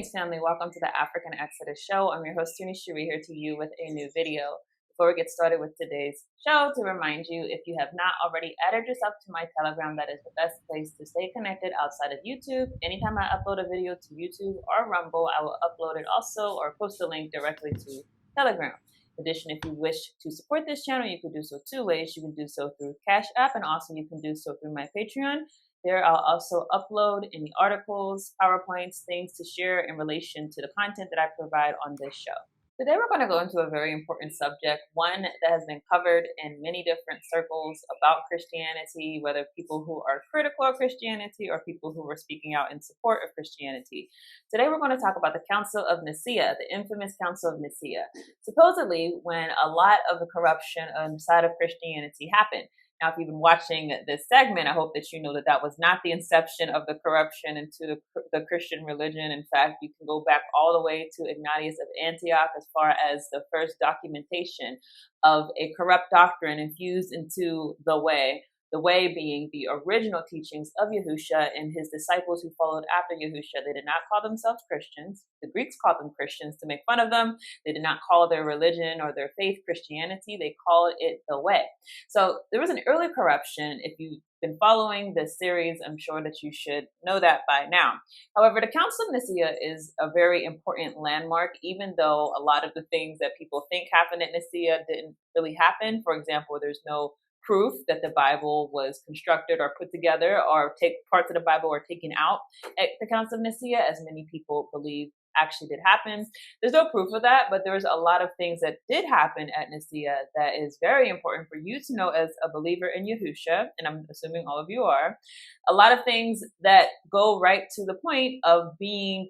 Greetings, family. Welcome to the African Exodus show. I'm your host, Tuni Cherie, here to you with a new video. Before we get started with today's show, to remind you, if you have not already added yourself to my Telegram, that is the best place to stay connected outside of YouTube. Anytime I upload a video to YouTube or Rumble, I will upload it also or post a link directly to Telegram. In addition, if you wish to support this channel, you can do so two ways. You can do so through CashApp, and also you can do so through my Patreon. There, I'll also upload any articles, PowerPoints, things to share in relation to the content that I provide on this show. Today, we're going to go into a very important subject, one that has been covered in many different circles about Christianity, whether people who are critical of Christianity or people who are speaking out in support of Christianity. Today, we're going to talk about the Council of Nicaea, the infamous Council of Nicaea. Supposedly, when a lot of the corruption on the side of Christianity happened. Now, if you've been watching this segment, I hope that you know that that was not the inception of the corruption into the Christian religion. In fact, you can go back all the way to Ignatius of Antioch as far as the first documentation of a corrupt doctrine infused into the way being the original teachings of Yahusha and his disciples who followed after Yahusha. They did not call themselves Christians. The Greeks called them Christians to make fun of them. They did not call their religion or their faith Christianity. They called it the way. So there was an early corruption. If you've been following this series, I'm sure that you should know that by now. However, the Council of Nicaea is a very important landmark, even though a lot of the things that people think happened at Nicaea didn't really happen. For example, there's no proof that the Bible was constructed or put together, or parts of the Bible were taken out at the Council of Nicaea, as many people believe actually did happen. There's no proof of that, but there's a lot of things that did happen at Nicaea that is very important for you to know as a believer in Yahusha, and I'm assuming all of you are. A lot of things that go right to the point of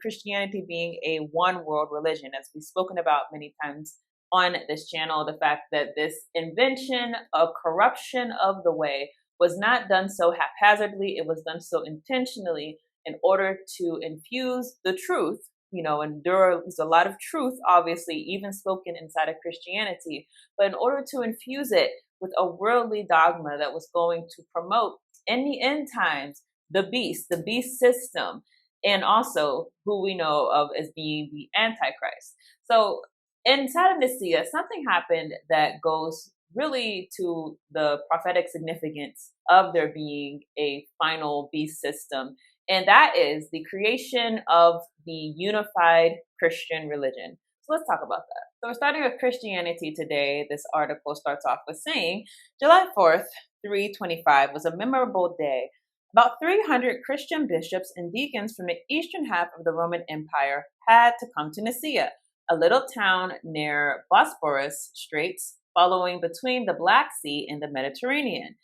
Christianity being a one world religion, as we've spoken about many times on this channel, the fact that this invention of corruption of the way was not done so haphazardly. It was done so intentionally in order to infuse the truth, and there's a lot of truth, obviously, even spoken inside of Christianity, but in order to infuse it with a worldly dogma that was going to promote in the end times the beast system, and also who we know of as being the Antichrist. So inside of Nicaea, something happened that goes really to the prophetic significance of there being a final beast system, and that is the creation of the unified Christian religion. So let's talk about that. So we're starting with Christianity today. This article starts off with saying, July 4th, 325 was a memorable day. About 300 Christian bishops and deacons from the eastern half of the Roman Empire had to come to Nicaea, a little town near Bosporus Straits, following between the Black Sea and the Mediterranean.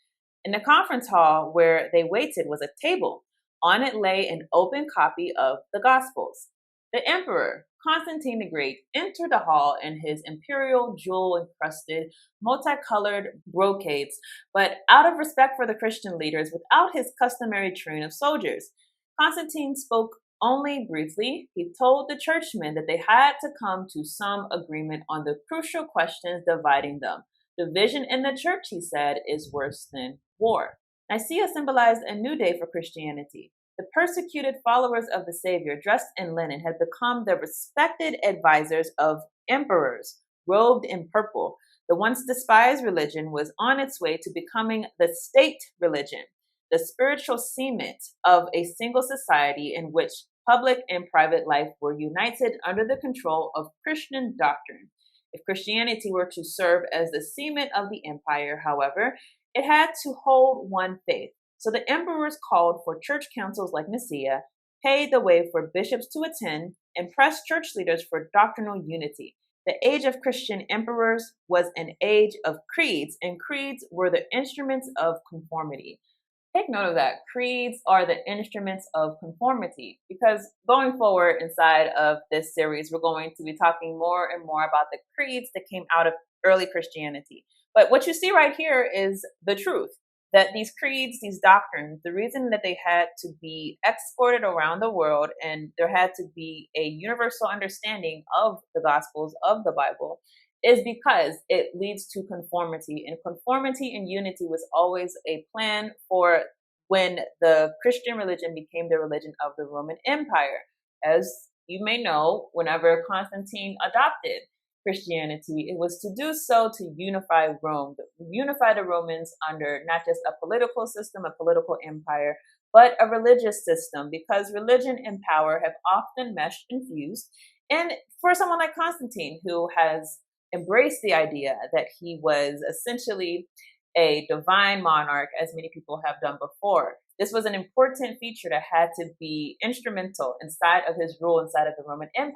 In the conference hall where they waited was a table. On it lay an open copy of the Gospels. The emperor, Constantine the Great, entered the hall in his imperial jewel-encrusted, multicolored brocades, but out of respect for the Christian leaders, without his customary train of soldiers. Constantine spoke only briefly. He told the churchmen that they had to come to some agreement on the crucial questions dividing them. Division in the church, he said, is worse than war. Nicaea symbolized a new day for Christianity. The persecuted followers of the Savior, dressed in linen, had become the respected advisors of emperors, robed in purple. The once despised religion was on its way to becoming the state religion, the spiritual cement of a single society in which public and private life were united under the control of Christian doctrine. If Christianity were to serve as the cement of the empire, however, it had to hold one faith. So the emperors called for church councils like Nicaea, paved the way for bishops to attend, and pressed church leaders for doctrinal unity. The age of Christian emperors was an age of creeds, and creeds were the instruments of conformity. Take note of that. Creeds are the instruments of conformity, because going forward inside of this series, we're going to be talking more and more about the creeds that came out of early Christianity. But what you see right here is the truth, that these creeds, these doctrines, the reason that they had to be exported around the world and there had to be a universal understanding of the Gospels, of the Bible, is because it leads to conformity. And conformity and unity was always a plan for when the Christian religion became the religion of the Roman Empire. As you may know, whenever Constantine adopted Christianity, it was to do so to unify Rome, unify the Romans under not just a political system, a political empire, but a religious system, because religion and power have often meshed and fused. And for someone like Constantine, who has embraced the idea that he was essentially a divine monarch, as many people have done before, this was an important feature that had to be instrumental inside of his rule inside of the Roman Empire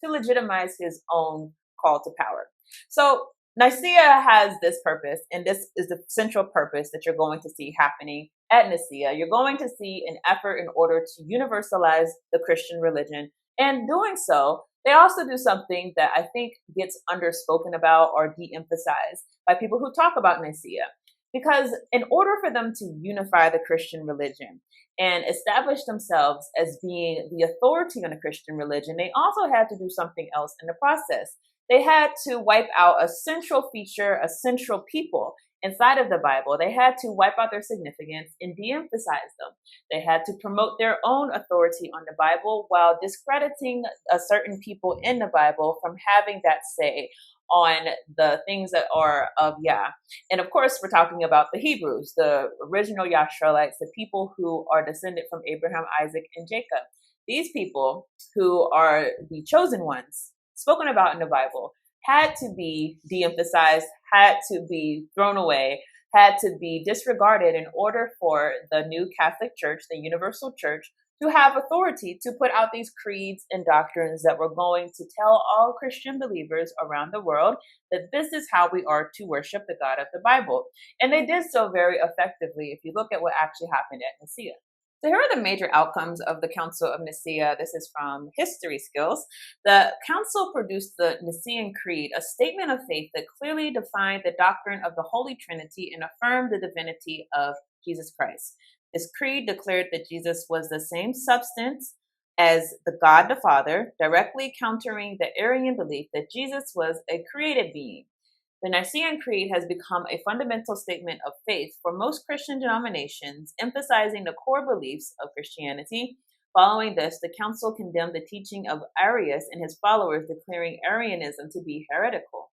to legitimize his own call to power. So Nicaea has this purpose, and this is the central purpose that you're going to see happening at Nicaea. You're going to see an effort in order to universalize the Christian religion. And doing so, they also do something that I think gets underspoken about or de-emphasized by people who talk about Nicaea. Because in order for them to unify the Christian religion and establish themselves as being the authority on the Christian religion, they also had to do something else in the process. They had to wipe out a central feature, a central people inside of the Bible. They had to wipe out their significance and de-emphasize them. They had to promote their own authority on the Bible while discrediting a certain people in the Bible from having that say on the things that are of Yah. And of course, we're talking about the Hebrews, the original Yasharites, the people who are descended from Abraham, Isaac, and Jacob. These people who are the chosen ones, spoken about in the Bible, had to be de-emphasized, had to be thrown away, had to be disregarded in order for the new Catholic Church, the Universal Church, to have authority to put out these creeds and doctrines that were going to tell all Christian believers around the world that this is how we are to worship the God of the Bible. And they did so very effectively if you look at what actually happened at Nicaea. So here are the major outcomes of the Council of Nicaea. This is from History Skills. The council produced the Nicene Creed, a statement of faith that clearly defined the doctrine of the Holy Trinity and affirmed the divinity of Jesus Christ. This creed declared that Jesus was the same substance as the God the Father, directly countering the Arian belief that Jesus was a created being. The Nicene Creed has become a fundamental statement of faith for most Christian denominations, emphasizing the core beliefs of Christianity. Following this, the council condemned the teaching of Arius and his followers, declaring Arianism to be heretical.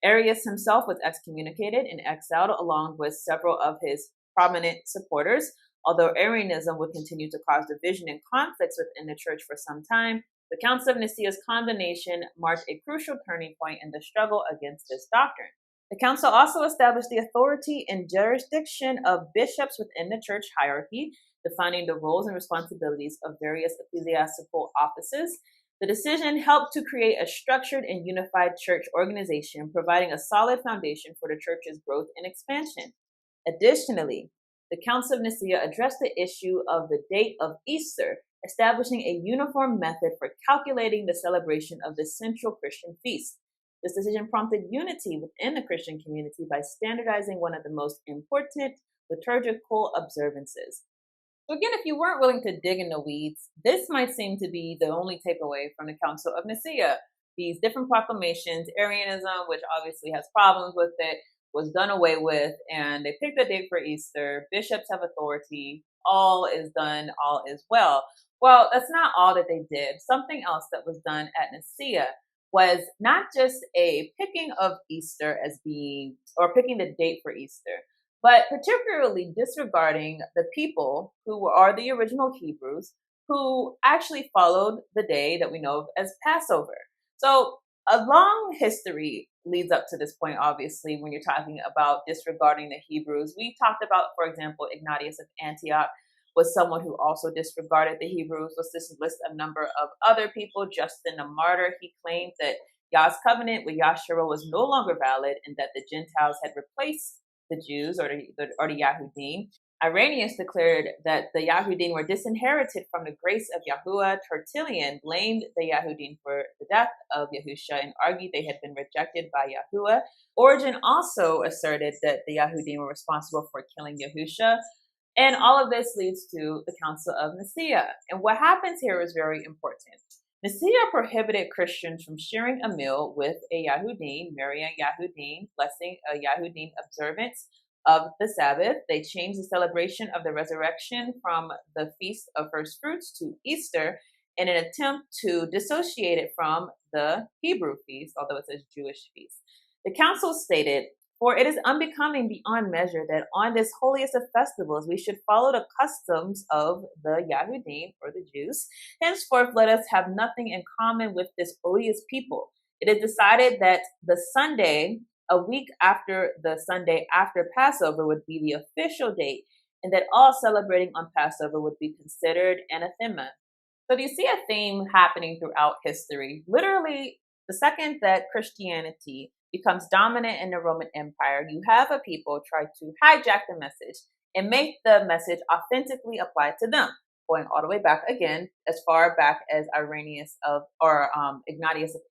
Arius himself was excommunicated and exiled along with several of his prominent supporters. Although Arianism would continue to cause division and conflicts within the church for some time, the Council of Nicaea's condemnation marked a crucial turning point in the struggle against this doctrine. The council also established the authority and jurisdiction of bishops within the church hierarchy, defining the roles and responsibilities of various ecclesiastical offices. The decision helped to create a structured and unified church organization, providing a solid foundation for the church's growth and expansion. Additionally, the Council of Nicaea addressed the issue of the date of Easter, establishing a uniform method for calculating the celebration of this central Christian feast. This decision prompted unity within the Christian community by standardizing one of the most important liturgical observances. So again, if you weren't willing to dig in the weeds, this might seem to be the only takeaway from the Council of Nicaea. These different proclamations, Arianism, which obviously has problems with it, was done away with, and they picked a date for Easter. Bishops have authority. All is done, all is well. Well, that's not all that they did. Something else that was done at Nicaea was not just a picking of Easter as being, or picking the date for Easter, but particularly disregarding the people who are the original Hebrews who actually followed the day that we know of as Passover. So a long history leads up to this point, obviously, when you're talking about disregarding the Hebrews. We talked about, for example, Ignatius of Antioch was someone who also disregarded the Hebrews. Let's just list a number of other people. Justin the Martyr, he claimed that Yah's covenant with Yahshua was no longer valid and that the Gentiles had replaced the Jews or the Yahudim. Irenaeus declared that the Yahudim were disinherited from the grace of Yahuwah. Tertullian blamed the Yahudim for the death of Yahusha and argued they had been rejected by Yahuwah. Origen also asserted that the Yahudim were responsible for killing Yahusha. And all of this leads to the Council of Nicaea. And what happens here is very important. Nicaea prohibited Christians from sharing a meal with a Yahudim, marrying a Yahudim, blessing a Yahudim observance of the Sabbath. They changed the celebration of the resurrection from the Feast of First Fruits to Easter. in an attempt to dissociate it from the Hebrew feast, although it says Jewish feast. The council stated, "For it is unbecoming beyond measure that on this holiest of festivals we should follow the customs of the Yahudim, or the Jews. Henceforth let us have nothing in common with this odious people. It is decided that the Sunday, a week after the Sunday after Passover, would be the official date, and that all celebrating on Passover would be considered anathema." So do you see a theme happening throughout history? Literally, the second that Christianity becomes dominant in the Roman Empire, you have a people try to hijack the message and make the message authentically apply to them. Going all the way back again, as far back as Ignatius of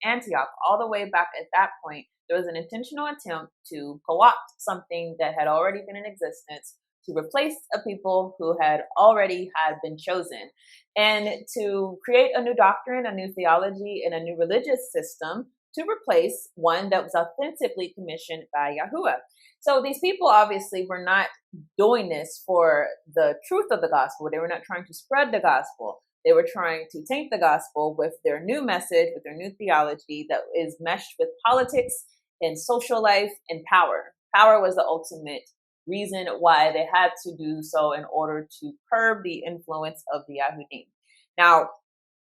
Antioch, all the way back at that point, there was an intentional attempt to co-opt something that had already been in existence, to replace a people who had been chosen, and to create a new doctrine, a new theology, and a new religious system to replace one that was authentically commissioned by Yahuwah. So these people obviously were not doing this for the truth of the gospel. They were not trying to spread the gospel. They were trying to taint the gospel with their new message, with their new theology that is meshed with politics and social life and power. Power was the ultimate reason why they had to do so in order to curb the influence of the Yahudim. Now,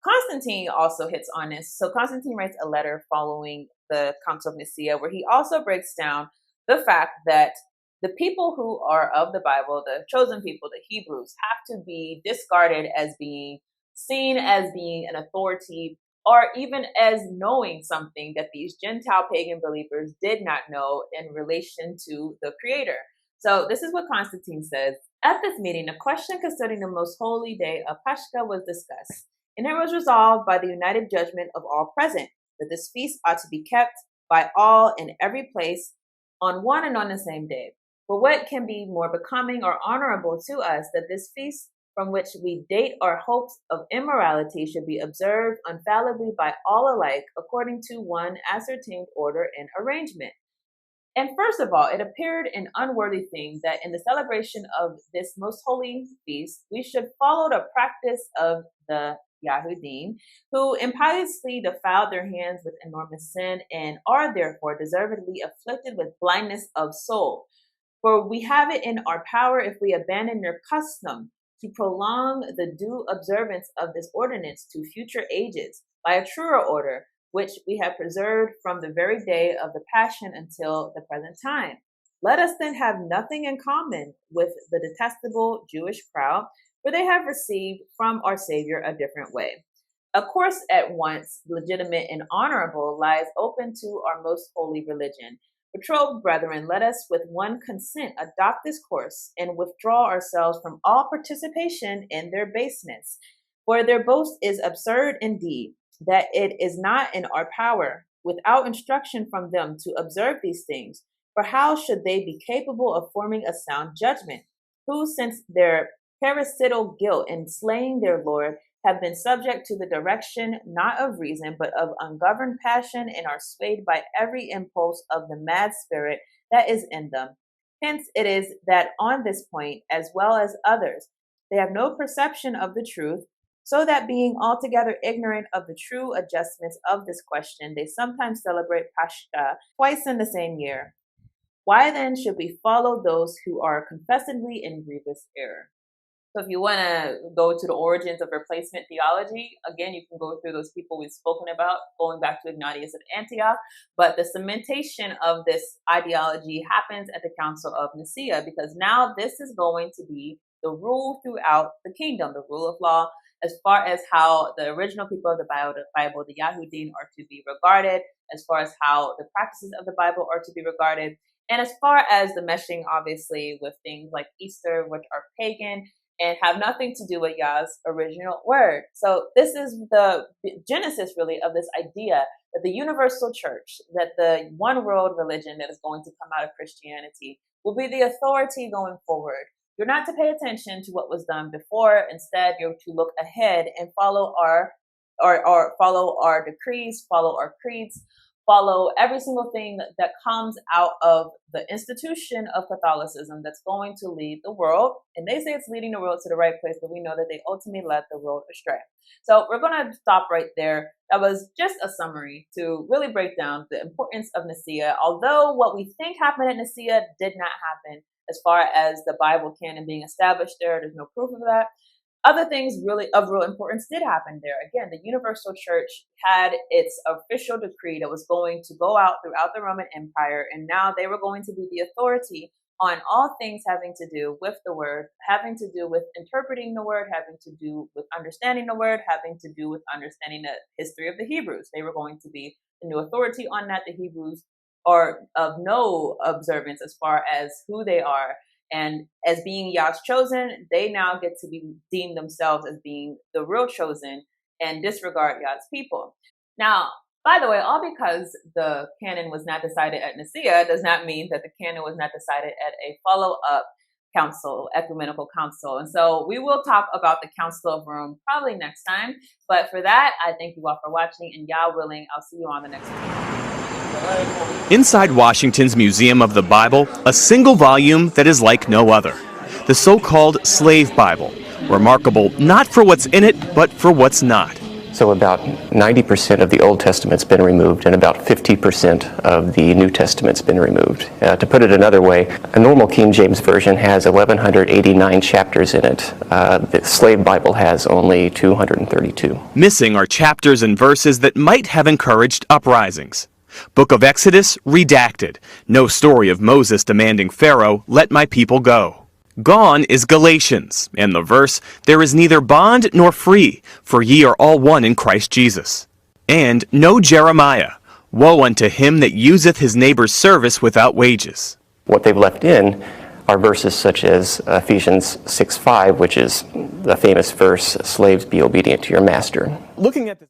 Constantine also hits on this. So Constantine writes a letter following the Council of Nicaea where he also breaks down the fact that the people who are of the Bible, the chosen people, the Hebrews, have to be discarded as being seen as being an authority, or even as knowing something that these Gentile pagan believers did not know in relation to the Creator. So this is what Constantine says. At this meeting, a question concerning the most holy day of Pascha was discussed, and it was resolved by the united judgment of all present that this feast ought to be kept by all in every place on one and on the same day. For what can be more becoming or honorable to us that this feast from which we date our hopes of immorality should be observed infallibly by all alike according to one ascertained order and arrangement? And first of all, it appeared an unworthy thing that in the celebration of this most holy feast, we should follow the practice of the Yahudim, who impiously defiled their hands with enormous sin and are therefore deservedly afflicted with blindness of soul. For we have it in our power, if we abandon their custom, to prolong the due observance of this ordinance to future ages by a truer order, which we have preserved from the very day of the Passion until the present time. Let us then have nothing in common with the detestable Jewish crowd, for they have received from our Savior a different way. A course at once legitimate and honorable lies open to our most holy religion. Betrothed brethren, let us with one consent adopt this course and withdraw ourselves from all participation in their baseness. For their boast is absurd indeed, that it is not in our power, without instruction from them, to observe these things. For how should they be capable of forming a sound judgment, who, since their parasital guilt in slaying their Lord, have been subject to the direction not of reason, but of ungoverned passion, and are swayed by every impulse of the mad spirit that is in them? Hence it is that on this point, as well as others, they have no perception of the truth, so that being altogether ignorant of the true adjustments of this question, they sometimes celebrate Pascha twice in the same year. Why then should we follow those who are confessedly in grievous error? So if you want to go to the origins of replacement theology, again, you can go through those people we've spoken about, going back to Ignatius of Antioch. But the cementation of this ideology happens at the Council of Nicaea, because now this is going to be the rule throughout the kingdom, the rule of law, as far as how the original people of the Bible, the Yahudim, are to be regarded, as far as how the practices of the Bible are to be regarded, and as far as the meshing, obviously, with things like Easter, which are pagan, and have nothing to do with Yah's original word. So this is the genesis, really, of this idea that the universal church, that the one world religion that is going to come out of Christianity, will be the authority going forward. You're not to pay attention to what was done before. Instead, you're to look ahead and follow our decrees, follow our creeds, follow every single thing that comes out of the institution of Catholicism that's going to lead the world. And they say it's leading the world to the right place, but we know that they ultimately led the world astray. So we're going to stop right there. That was just a summary to really break down the importance of Nicaea. Although what we think happened at Nicaea did not happen as far as the Bible canon being established there's no proof of that. Other things really of real importance did happen there. Again, the Universal Church had its official decree that was going to go out throughout the Roman Empire, and now they were going to be the authority on all things having to do with the word, having to do with interpreting the word, having to do with understanding the word, having to do with understanding the history of the Hebrews. They were going to be the new authority on that. The Hebrews are of no observance as far as who they are. And as being Yah's chosen, they now get to be deemed themselves as being the real chosen and disregard Yah's people. Now, by the way, all because the canon was not decided at Nicaea does not mean that the canon was not decided at a follow-up council, ecumenical council. And so we will talk about the Council of Rome probably next time. But for that, I thank you all for watching, and Yah willing, I'll see you on the next one. Inside Washington's Museum of the Bible, a single volume that is like no other. The so-called Slave Bible, remarkable not for what's in it, but for what's not. So about 90% of the Old Testament's been removed, and about 50% of the New Testament's been removed. To put it another way, a normal King James Version has 1,189 chapters in it. The Slave Bible has only 232. Missing are chapters and verses that might have encouraged uprisings. Book of Exodus, redacted. No story of Moses demanding Pharaoh, "Let my people go." Gone is Galatians, and the verse, "There is neither bond nor free, for ye are all one in Christ Jesus." And no Jeremiah, "Woe unto him that useth his neighbor's service without wages." What they've left in are verses such as Ephesians 6:5, which is the famous verse, "Slaves, be obedient to your master." Looking at the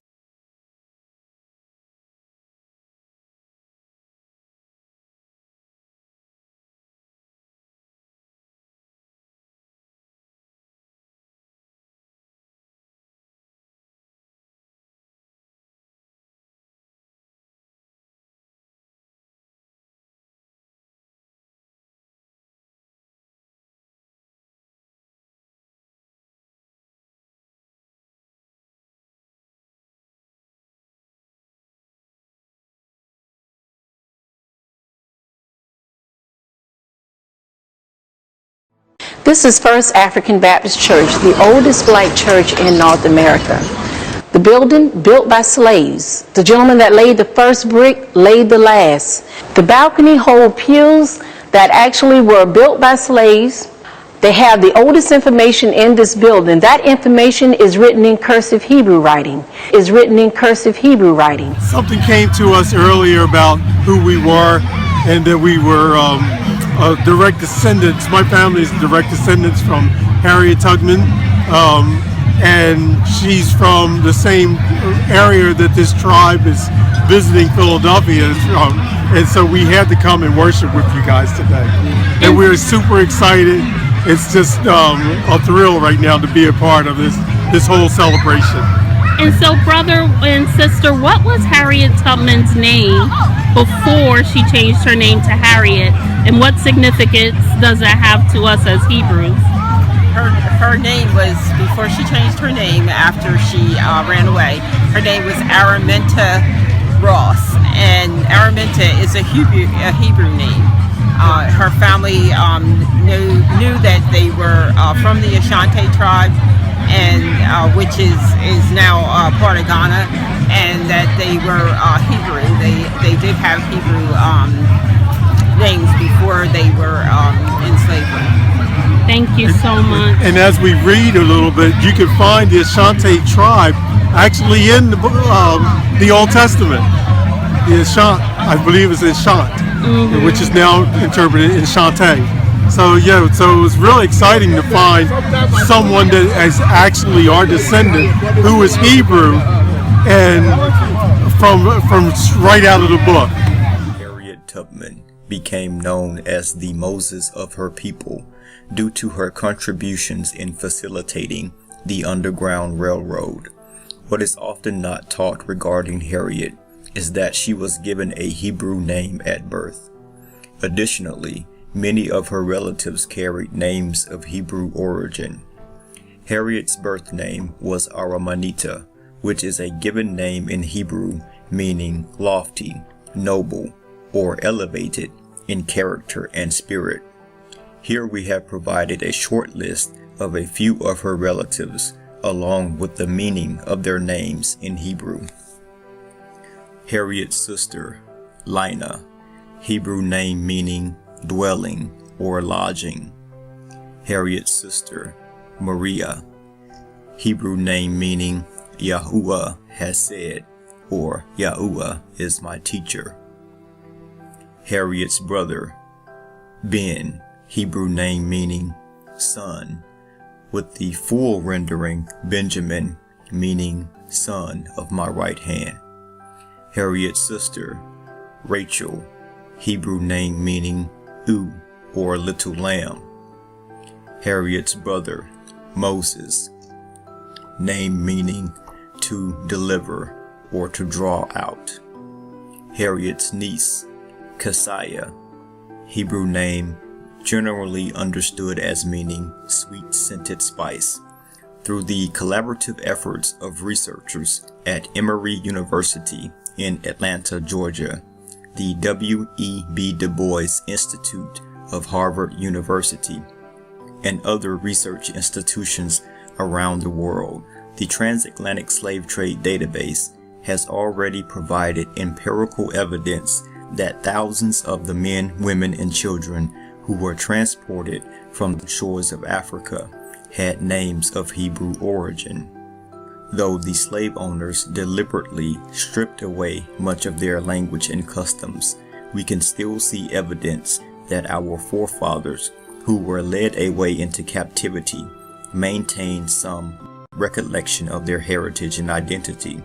This is First African Baptist Church, the oldest black church in North America. The building, built by slaves. The gentleman that laid the first brick laid the last. The balcony hold pews that actually were built by slaves. They have the oldest information in this building. That information is written in cursive Hebrew writing. Something came to us earlier about who we were, and that we were direct descendants. My family is direct descendants from Harriet Tubman, and she's from the same area that this tribe is visiting Philadelphia from. And so we had to come and worship with you guys today. And we're super excited. It's just a thrill right now to be a part of this whole celebration. And so, brother and sister, what was Harriet Tubman's name before she changed her name to Harriet? And what significance does that have to us as Hebrews? Her name was, before she changed her name after she ran away, her name was Araminta Ross. And Araminta is a Hebrew name. Her family knew that they were from the Ashanti tribe, and which is now part of Ghana, and that they were Hebrew. They did have Hebrew names before they were in slavery. Thank you so much. And as we read a little bit, you can find the Ashanti tribe actually in the Old Testament. The Ashant, I believe, is Ashant, which is now interpreted in Shante. So yeah, so it was really exciting to find someone that is actually our descendant who is Hebrew and from right out of the book. Harriet Tubman became known as the Moses of her people due to her contributions in facilitating the Underground Railroad. What is often not taught regarding Harriet is that she was given a Hebrew name at birth. Additionally, many of her relatives carried names of Hebrew origin. Harriet's birth name was Aramanita, which is a given name in Hebrew meaning lofty, noble, or elevated in character and spirit. Here we have provided a short list of a few of her relatives, along with the meaning of their names in Hebrew. Harriet's sister, Lina, Hebrew name meaning dwelling or lodging. Harriet's sister, Maria, Hebrew name meaning Yahuwah has said, or Yahuwah is my teacher. Harriet's brother, Ben, Hebrew name meaning son, with the full rendering Benjamin, meaning son of my right hand. Harriet's sister, Rachel, Hebrew name meaning or little lamb. Harriet's brother, Moses, name meaning to deliver or to draw out. Harriet's niece, Keziah, Hebrew name generally understood as meaning sweet scented spice. Through the collaborative efforts of researchers at Emory University in Atlanta, Georgia, the W.E.B. Du Bois Institute of Harvard University, and other research institutions around the world, the Transatlantic Slave Trade Database has already provided empirical evidence that thousands of the men, women, and children who were transported from the shores of Africa had names of Hebrew origin. Though the slave owners deliberately stripped away much of their language and customs, we can still see evidence that our forefathers, who were led away into captivity, maintained some recollection of their heritage and identity.